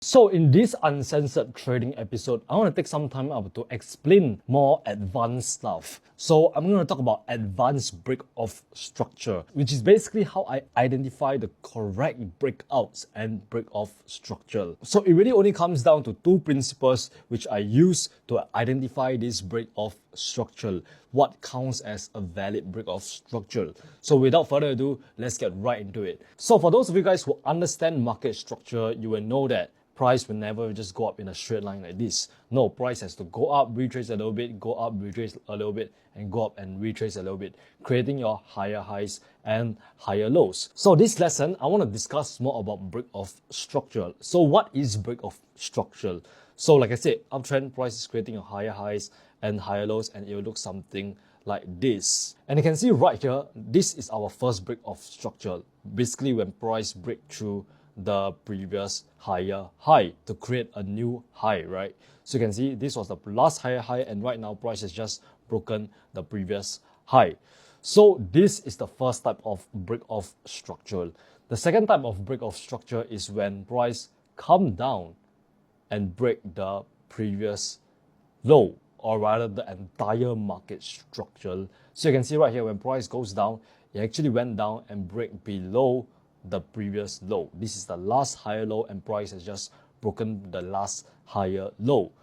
So in this uncensored trading episode, I want to take some time out to explain more advanced stuff. So I'm going to talk about advanced break-off structure, which is basically how I identify the correct breakouts and break-off structure. So it really only comes down to two principles which I use to identify this break-off structure. What counts as a valid break-off structure. So without further ado, let's get right into it. So for those of you guys who understand market structure, you will know that price will never just go up in a straight line like this. No, price has to go up, retrace a little bit, go up, retrace a little bit, and go up and retrace a little bit, creating your higher highs and higher lows. So this lesson, I want to discuss more about break-off structure. So what is break-off structure? So like I said, uptrend price is creating your higher highs and higher lows, and it will look something like this. And you can see right here, this is our first break-off structure. Basically when price break through the previous higher high to create a new high, right? So you can see this was the last higher high, and right now price has just broken the previous high. So this is the first type of break-off structure. The second type of break-off structure is when price come down and break the previous low, or rather the entire market structure. So you can see right here, when price goes down, it actually went down and break below the previous low. This is the last higher low, and price has just broken the last higher low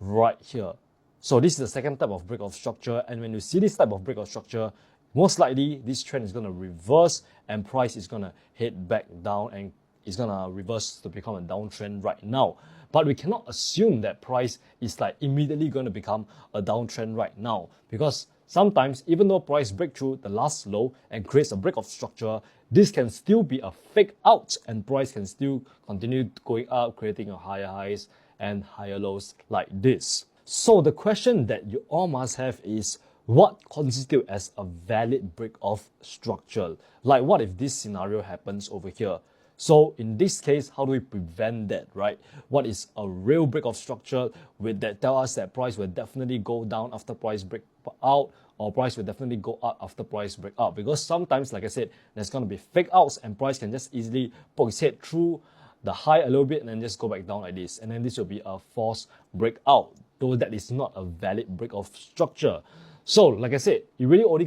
right here. So this is the second type of break-off structure, and when you see this type of break-off structure, most likely this trend is going to reverse and price is going to head back down, and it's going to reverse to become a downtrend right now. But we cannot assume that price is like immediately going to become a downtrend right now, because sometimes even though price break through the last low and creates a break-off structure, this can still be a fake out, and price can still continue going up, creating a higher highs and higher lows like this. So the question that you all must have is, what constitutes as a valid break-off structure? Like what if this scenario happens over here? So in this case, how do we prevent that, right? What is a real break-off structure with that tell us that price will definitely go down after price break out, or price will definitely go up after price break out? Because sometimes, like I said, there's going to be fake outs, and price can just easily poke its head through the high a little bit and then just go back down like this. And then this will be a false breakout, though that is not a valid break-off structure. So, like I said, it really only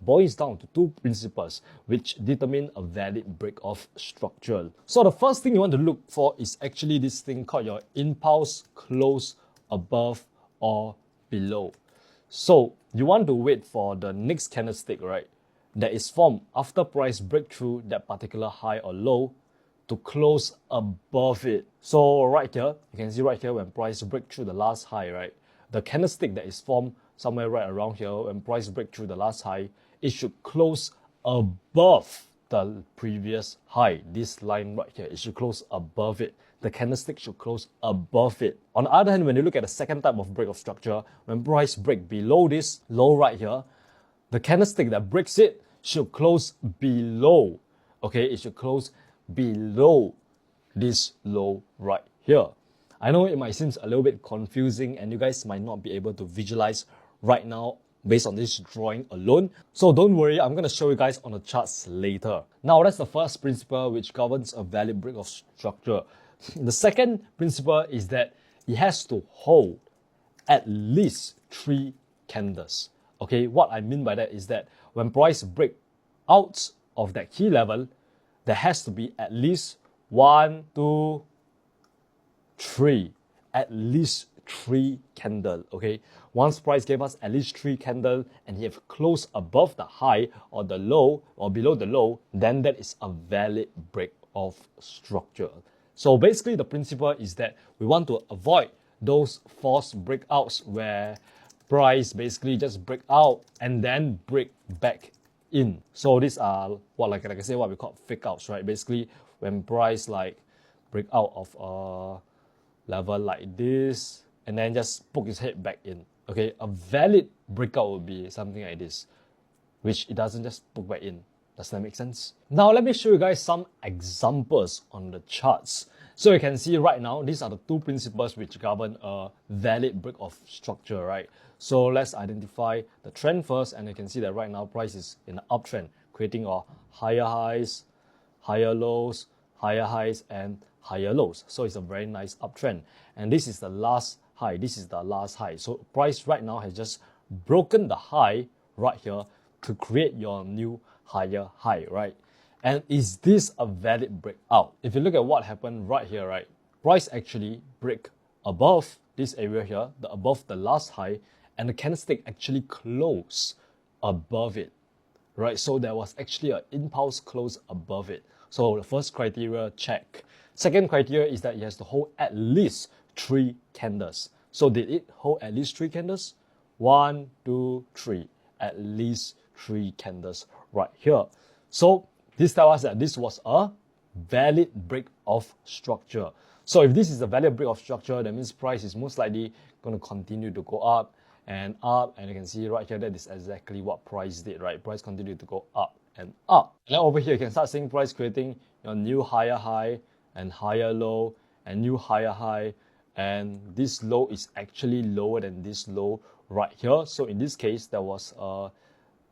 boils down to two principles which determine a valid break-off structure. So the first thing you want to look for is actually this thing called your impulse close above or below. So you want to wait for the next candlestick, right, that is formed after price breakthrough that particular high or low to close above it. So right here, you can see right here when price break through the last high, right, the candlestick that is formed somewhere right around here, when price break through the last high, it should close above the previous high. This line right here, it should close above it. The candlestick should close above it. On the other hand, when you look at the second type of break-off structure, when price break below this low right here, the candlestick that breaks it should close below. Okay, it should close below this low right here. I know it might seem a little bit confusing, and you guys might not be able to visualize right now based on this drawing alone. So don't worry, I'm going to show you guys on the charts later. Now that's the first principle which governs a valid break-off structure. The second principle is that it has to hold at least 3 candles. Okay, what I mean by that is that when price break out of that key level, there has to be at least 1, 2, 3, at least 3 candle. Okay, once price gave us at least 3 candle and he have closed above the high or the low or below the low, then that is a valid break-off structure. So basically the principle is that we want to avoid those false breakouts where price basically just break out and then break back in. So these are what, like I say, what we call fake outs, right? Basically when price like break out of a level like this and then just poke its head back in. Okay, a valid breakout would be something like this, which it doesn't just poke back in. Does that make sense? Now let me show you guys some examples on the charts. So you can see right now, these are the two principles which govern a valid break-off structure, right? So let's identify the trend first, and you can see that right now price is in an uptrend, creating a higher highs, higher lows, higher highs, and higher lows. So it's a very nice uptrend. And this is the last high. This is the last high. So price right now has just broken the high right here to create your new higher high, right? And is this a valid breakout? If you look at what happened right here, right? Price actually break above this area here, above the last high, and the candlestick actually closed above it, right? So there was actually an impulse close above it. So the first criteria, check. Second criteria is that it has to hold at least 3 candles. So did it hold at least 3 candles? 1, 2, 3. At least 3 candles right here. So this tells us that this was a valid break of structure. So if this is a valid break of structure, that means price is most likely going to continue to go up, and you can see right here that is exactly what price did, right? Price continued to go up and up. And then over here you can start seeing price creating your new higher high and higher low and new higher high, and this low is actually lower than this low right here. So in this case there was a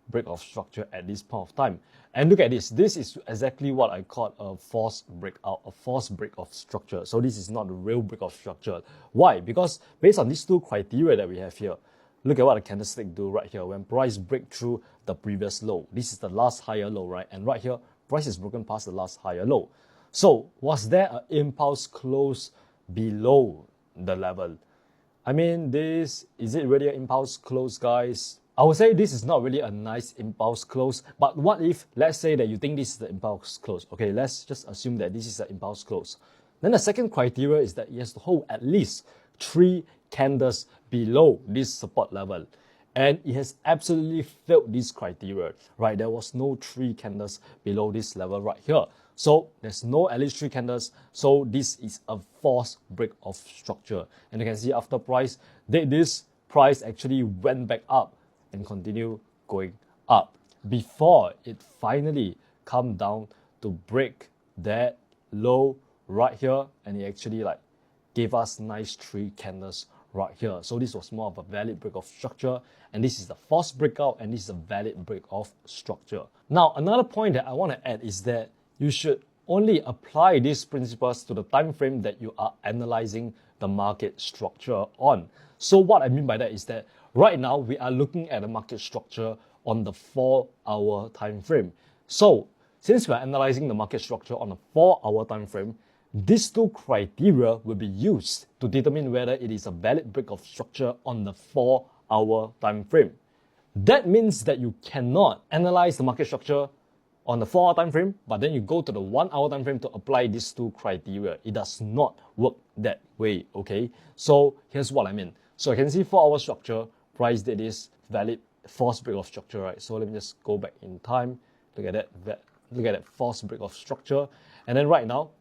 break of structure at this point of time. And look at this. This is exactly what I call a false breakout, a false break of structure. So this is not a real break of structure. Why? Because based on these two criteria that we have here, look at what the candlestick do right here. When price break through the previous low, this is the last higher low, right? And right here, price is broken past the last higher low. So was there an impulse close below the level? I mean, is it really an impulse close, guys? I would say this is not really a nice impulse close, but what if, let's say that you think this is the impulse close. Okay, let's just assume that this is the impulse close. Then the second criteria is that it has to hold at least 3 candles below this support level. And it has absolutely failed this criteria, right? There was no 3 candles below this level right here. So there's no at least 3 candles. So this is a false break of structure. And you can see after price, this price actually went back up and continue going up before it finally come down to break that low right here, and it actually like gave us nice 3 candles right here. So this was more of a valid break of structure, and this is the false breakout, and this is a valid break of structure. Now another point that I want to add is that you should only apply these principles to the time frame that you are analyzing the market structure on. So what I mean by that is that right now we are looking at the market structure on the 4-hour time frame. So since we are analyzing the market structure on a 4-hour time frame, these two criteria will be used to determine whether it is a valid break of structure on the 4-hour time frame. That means that you cannot analyze the market structure on the 4-hour time frame, but then you go to the 1-hour time frame to apply these two criteria. It does not work that way, okay? So here's what I mean. So you can see 4-hour structure, price did this valid false break of structure, right? So let me just go back in time. Look at that false break of structure. And then right now,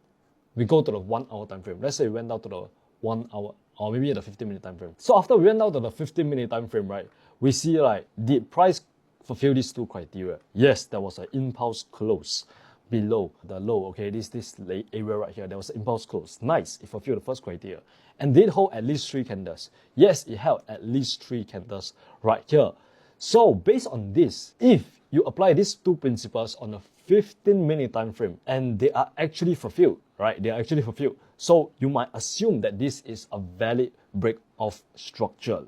we go to the 1-hour time frame. Let's say we went down to the 1 hour or maybe the 15-minute time frame. So after we went down to the 15-minute time frame, right, we see like did price fulfill these two criteria? Yes, there was an impulse close below the low. Okay, this area right here, there was an impulse close. Nice, it fulfilled the first criteria. And did hold at least 3 candles. Yes, it held at least 3 candles right here. So based on this, if you apply these two principles on a 15-minute time frame and they are actually fulfilled, right? They are actually fulfilled. So you might assume that this is a valid break of structure.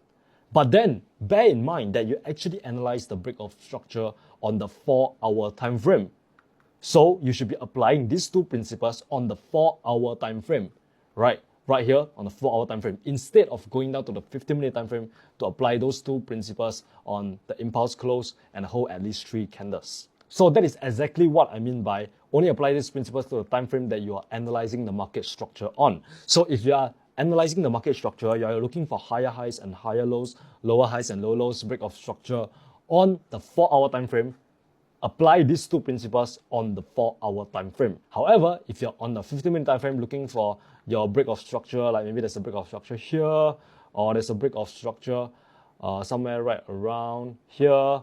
But then bear in mind that you actually analyze the break of structure on the 4-hour time frame. So you should be applying these two principles on the 4-hour time frame, right? Right here on the 4-hour time frame, instead of going down to the 15-minute time frame to apply those two principles on the impulse close and hold at least 3 candles. So that is exactly what I mean by only apply these principles to the time frame that you are analyzing the market structure on. So if you are analyzing the market structure, you are looking for higher highs and higher lows, lower highs and lower lows, break of structure on the 4-hour time frame, apply these two principles on the 4-hour time frame. However, if you're on the 15-minute time frame looking for your break of structure, like maybe there's a break of structure here, or there's a break of structure somewhere right around here,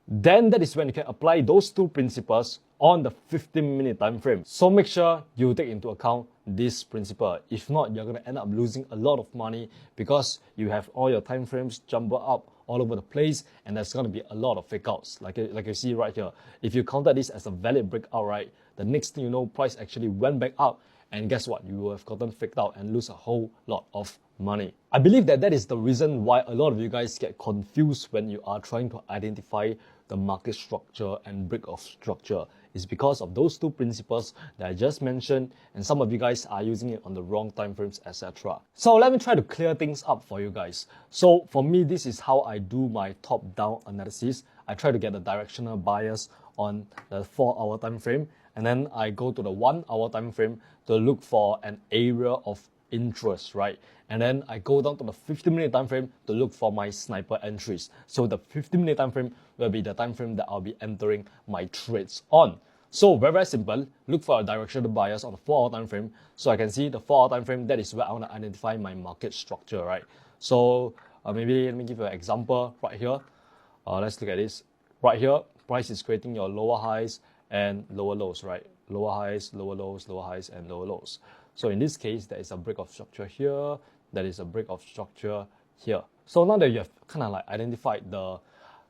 then that is when you can apply those two principles on the 15-minute time frame. So make sure you take into account this principle. If not, you're going to end up losing a lot of money because you have all your time frames jumbled up all over the place, and there's going to be a lot of fake outs. Like you see right here, if you counted this as a valid breakout, right, the next thing you know, price actually went back up and guess what? You will have gotten faked out and lose a whole lot of money. I believe that is the reason why a lot of you guys get confused when you are trying to identify the market structure and break of structure. It's because of those two principles that I just mentioned, and some of you guys are using it on the wrong time frames, etc. So let me try to clear things up for you guys. So for me, this is how I do my top-down analysis. I try to get the directional bias on the 4-hour time frame, and then I go to the 1-hour time frame to look for an area of interest, right? And then I go down to the 15-minute time frame to look for my sniper entries. So the 15-minute time frame will be the time frame that I'll be entering my trades on. So very simple, look for a directional bias on the 4-hour time frame. So I can see the 4-hour time frame, that is where I want to identify my market structure, right? So maybe let me give you an example right here. Let's look at this. Right here, price is creating your lower highs and lower lows, right? Lower highs, lower lows, lower highs, and lower lows. So in this case, there is a break of structure here, there is a break of structure here. So now that you have kind of like identified the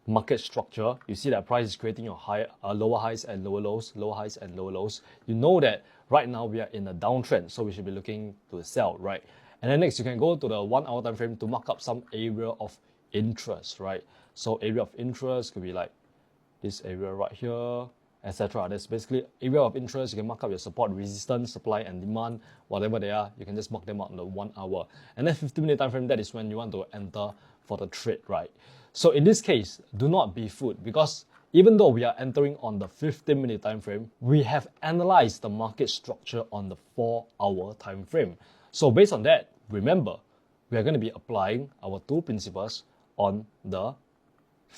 market structure, you see that price is creating your lower highs and lower lows, lower highs and lower lows. You know that right now we are in a downtrend, so we should be looking to sell, right? And then next, you can go to the 1-hour time frame to mark up some area of interest, right? So area of interest could be like this area right here, etc. That's basically area of interest. You can mark up your support, resistance, supply and demand, whatever they are. You can just mark them out in the 1 hour. And then 15-minute time frame, that is when you want to enter for the trade, right? So in this case, do not be fooled, because even though we are entering on the 15-minute time frame, we have analyzed the market structure on the 4-hour time frame. So based on that, remember, we are going to be applying our two principles on the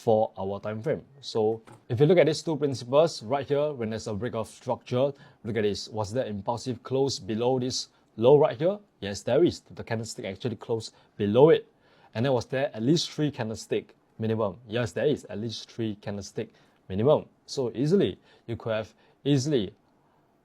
4-hour time frame. So if you look at these two principles right here, when there's a break of structure, look at this. Was there impulsive close below this low right here? Yes, there is. The candlestick actually closed below it. And then was there at least 3 candlestick minimum? Yes, there is at least 3 candlestick minimum. So easily, you could have easily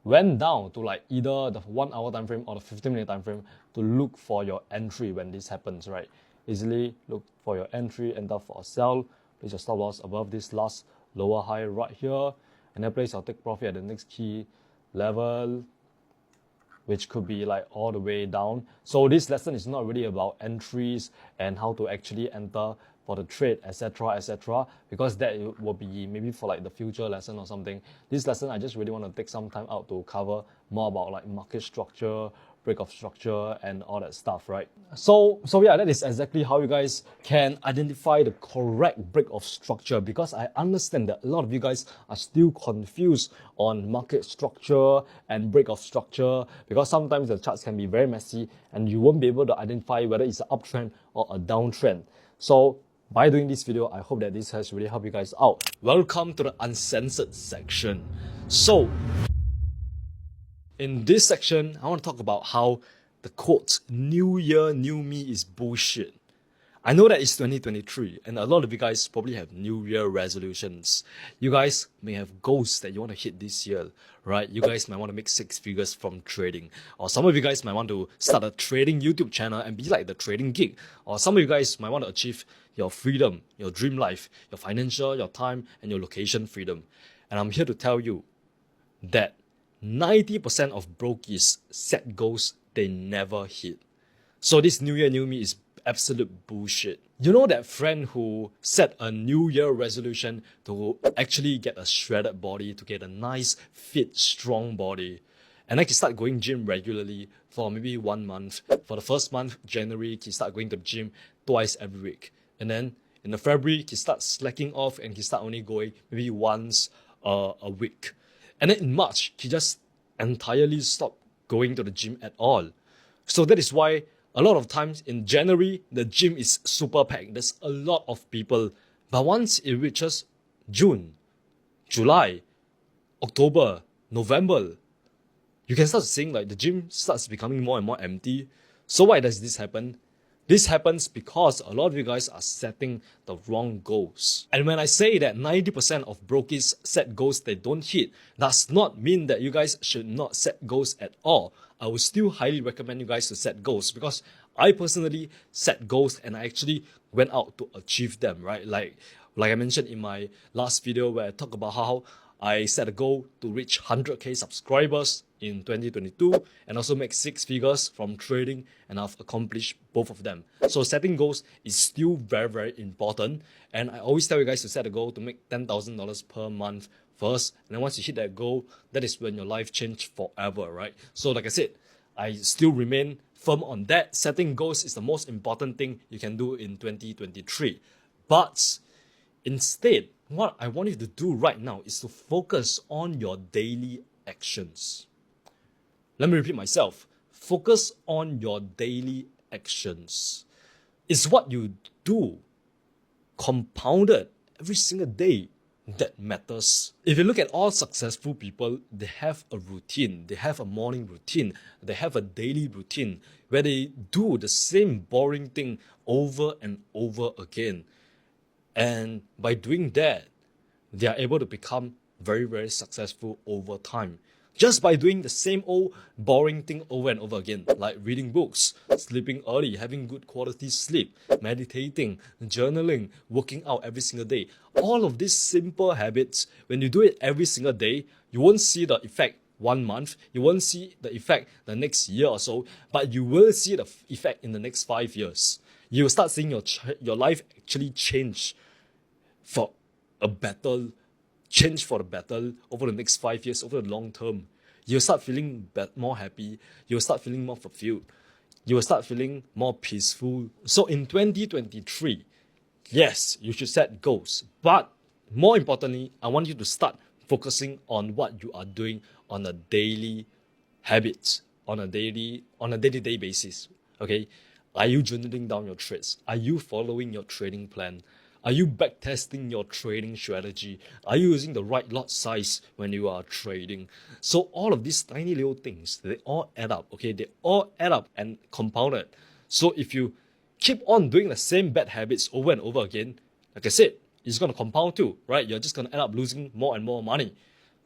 went down to like either the 1-hour time frame or the 15-minute time frame to look for your entry when this happens, right? Easily look for your entry, enter for a sell, place your stop loss above this last lower high right here, and then place your take profit at the next key level, which could be like all the way down. So this lesson is not really about entries and how to actually enter for the trade, etc., because that will be maybe for like the future lesson or something. This lesson, I just really want to take some time out to cover more about like market structure, break of structure, and all that stuff, right? So yeah, that is exactly how you guys can identify the correct break of structure, because I understand that a lot of you guys are still confused on market structure and break of structure, because sometimes the charts can be very messy and you won't be able to identify whether it's an uptrend or a downtrend. So by doing this video, I hope that this has really helped you guys out. Welcome to the uncensored section. So in this section, I want to talk about how the quote, "New Year, New Me" is bullshit. I know that it's 2023 and a lot of you guys probably have New Year resolutions. You guys may have goals that you want to hit this year, right? You guys might want to make 6 figures from trading. Or some of you guys might want to start a trading YouTube channel and be like the trading geek. Or some of you guys might want to achieve your freedom, your dream life, your financial, your time, and your location freedom. And I'm here to tell you that 90% of brokies set goals they never hit. So this New Year, New Me is absolute bullshit. You know that friend who set a New Year resolution to actually get a shredded body, to get a nice, fit, strong body, and then he start going gym regularly for maybe 1 month. For the first month, January, he start going to the gym twice every week. And then in the February, he start slacking off and he start only going maybe once a week. And then in March, he just entirely stopped going to the gym at all. So that is why a lot of times in January, the gym is super packed. There's a lot of people. But once it reaches June, July, October, November, you can start seeing like the gym starts becoming more and more empty. So why does this happen? This happens because a lot of you guys are setting the wrong goals. And when I say that 90% of brokies set goals they don't hit, does not mean that you guys should not set goals at all. I would still highly recommend you guys to set goals, because I personally set goals and I actually went out to achieve them, right? Like I mentioned in my last video where I talk about how I set a goal to reach 100k subscribers in 2022 and also make 6 figures from trading, and I've accomplished both of them. So setting goals is still very, very important. And I always tell you guys to set a goal to make $10,000 per month first. And then once you hit that goal, that is when your life changes forever, right? So like I said, I still remain firm on that. Setting goals is the most important thing you can do in 2023. But instead, what I want you to do right now is to focus on your daily actions. Let me repeat myself. Focus on your daily actions. It's what you do, compounded every single day, that matters. If you look at all successful people, they have a routine. They have a morning routine. They have a daily routine where they do the same boring thing over and over again. And by doing that, they are able to become very, very successful over time. Just by doing the same old boring thing over and over again, like reading books, sleeping early, having good quality sleep, meditating, journaling, working out every single day. All of these simple habits, when you do it every single day, you won't see the effect 1 month, you won't see the effect the next year or so, but you will see the effect in the next 5 years. You will start seeing your life actually change for the better over the next 5 years, over the long term. You'll start feeling more happy. You'll start feeling more fulfilled. You will start feeling more peaceful. So in 2023, yes, you should set goals. But more importantly, I want you to start focusing on what you are doing on a daily habits, on a day-to-day basis. Okay? Are you journaling down your trades? Are you following your trading plan? Are you backtesting your trading strategy? Are you using the right lot size when you are trading? So all of these tiny little things, they all add up, okay? They all add up and compounded. So if you keep on doing the same bad habits over and over again, like I said, it's going to compound too, right? You're just going to end up losing more and more money.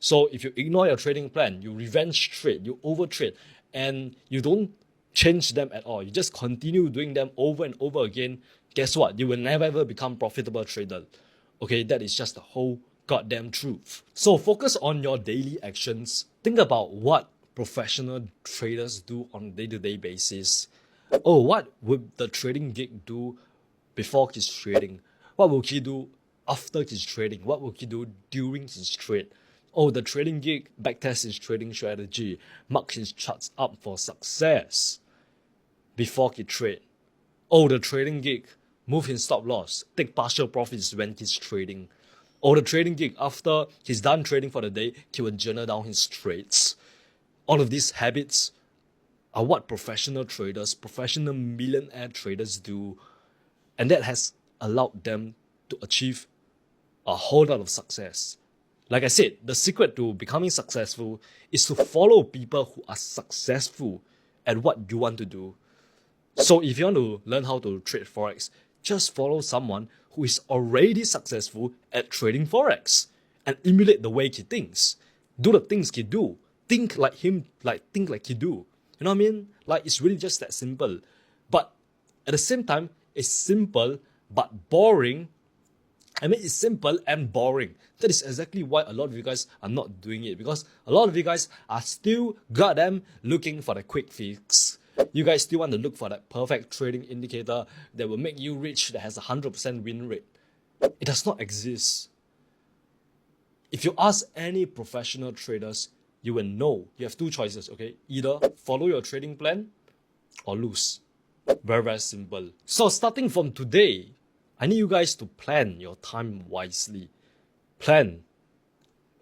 So if you ignore your trading plan, you revenge trade, you overtrade, and you don't change them at all, you just continue doing them over and over again, guess what? You will never ever become profitable trader. Okay, that is just the whole goddamn truth. So focus on your daily actions. Think about what professional traders do on a day-to-day basis. Oh, what would the trading geek do before his trading? What will he do after his trading? What will he do during his trade? Oh, the trading geek backtests his trading strategy, marks his charts up for success before he trade. Oh, the trading geek move his stop loss, take partial profits when he's trading. Or the trading geek, after he's done trading for the day, he will journal down his trades. All of these habits are what professional traders, professional millionaire traders do. And that has allowed them to achieve a whole lot of success. Like I said, the secret to becoming successful is to follow people who are successful at what you want to do. So if you want to learn how to trade Forex, just follow someone who is already successful at trading Forex and emulate the way he thinks. Do the things he do. Think like him, think like he do. You know what I mean? Like, it's really just that simple. But at the same time, it's simple but boring. I mean, it's simple and boring. That is exactly why a lot of you guys are not doing it, because a lot of you guys are still goddamn looking for the quick fix. You guys still want to look for that perfect trading indicator that will make you rich, that has a 100% win rate. It does not exist. If you ask any professional traders, you will know you have two choices, okay? Either follow your trading plan or lose. Very, very simple. So starting from today, I need you guys to plan your time wisely. Plan.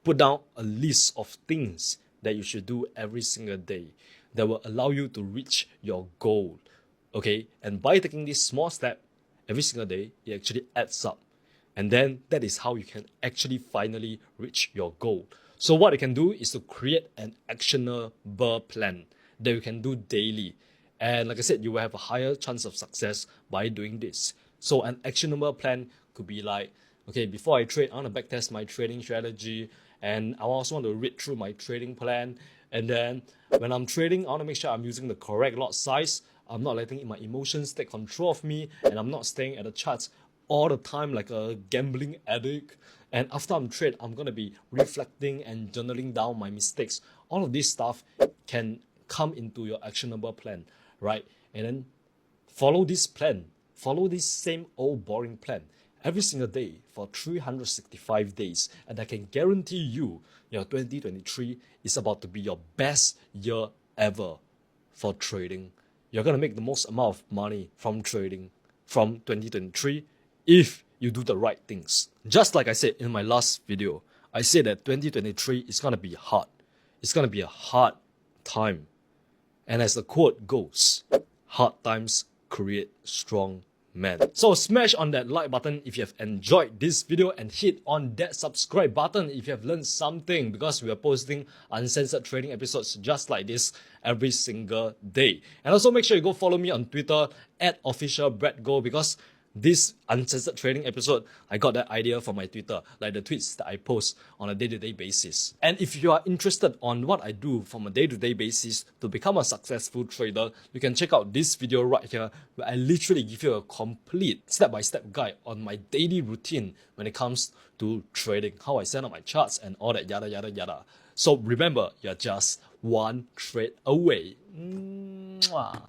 Put down a list of things that you should do every single day that will allow you to reach your goal. Okay? And by taking this small step every single day, it actually adds up. And then that is how you can actually finally reach your goal. So what you can do is to create an actionable plan that you can do daily. And like I said, you will have a higher chance of success by doing this. So an actionable plan could be like, okay, before I trade, I want to backtest my trading strategy, and I also want to read through my trading plan. And then when I'm trading, I want to make sure I'm using the correct lot size. I'm not letting my emotions take control of me, and I'm not staying at the charts all the time like a gambling addict. And after I'm trade, I'm gonna be reflecting and journaling down my mistakes. All of this stuff can come into your actionable plan, right? And then follow this plan. Follow this same old boring plan every single day for 365 days. And I can guarantee you, your 2023 is about to be your best year ever for trading. You're going to make the most amount of money from trading from 2023 if you do the right things. Just like I said in my last video, I said that 2023 is going to be hard. It's going to be a hard time. And as the quote goes, hard times create strong men. So smash on that like button if you have enjoyed this video and hit on that subscribe button if you have learned something, because we are posting uncensored trading episodes just like this every single day. And also make sure you go follow me on Twitter at @officialbradgo, because this uncensored trading episode, I got that idea from my Twitter, like the tweets that I post on a day-to-day basis. And if you are interested on what I do from a day-to-day basis to become a successful trader, you can check out this video right here, where I literally give you a complete step-by-step guide on my daily routine when it comes to trading, how I set up my charts and all that yada yada yada. So remember, you're just one trade away. Mwah.